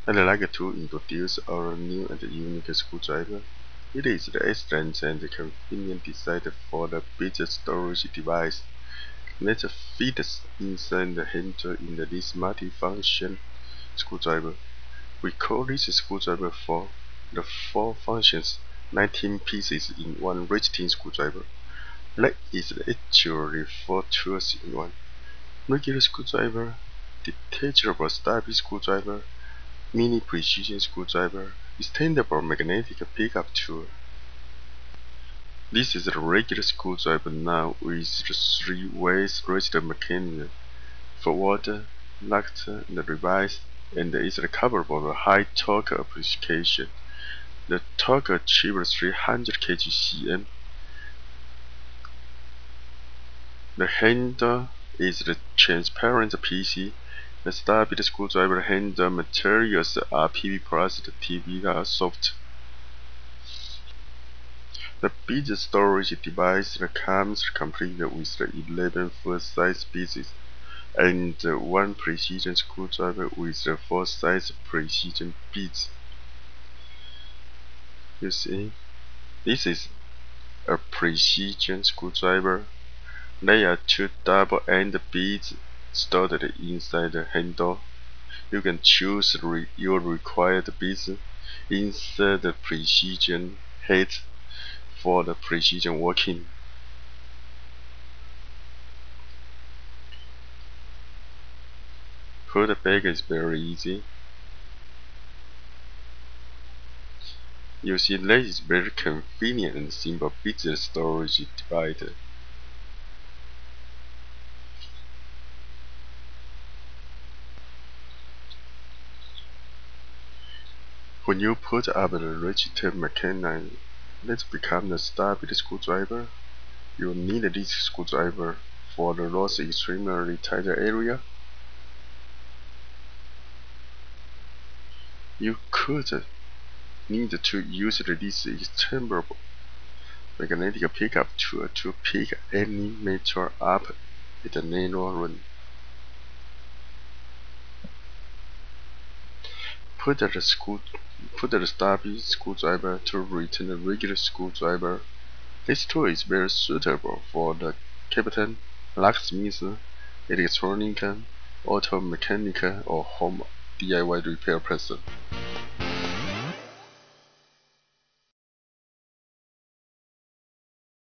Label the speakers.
Speaker 1: I'd like to introduce our new and unique screwdriver. It is the excellent and convenient design for the big storage device that fits inside the handle in this multi-function screwdriver. We call this screwdriver for the 4 functions, 19 pieces in one ratcheting screwdriver. That is actually 4 tools in one. Regular screwdriver, detachable stubby screwdriver, mini precision screwdriver, extendable magnetic pickup tool. This is a regular screwdriver now with 3 ways ratchet mechanism: forward, left, and reverse, and is recoverable for high torque application. The torque achieves 300 kgcm. The handle is the transparent PC. The stubby screwdriver handle materials are PP plus the TBR soft. The big storage device comes complete with 11 full-size pieces and 1 precision screwdriver with 4 size precision bits. You see, this is a precision screwdriver. There are 2 double-end bits stored inside the handle. You can choose your required bits inside the precision head for the precision working. Put back is very easy. You see, that is very convenient and simple bit storage divider. When you put up the ratchet mechanism that becomes the stubby screwdriver, you need this screwdriver for the lost extremely tight area. You could need to use this extendable magnetic pickup tool to pick any metal up at a narrow run. Put the stubby screwdriver to return the regular screwdriver. This tool is very suitable for the captain, locksmith, electronic, auto mechanic, or home DIY repair person.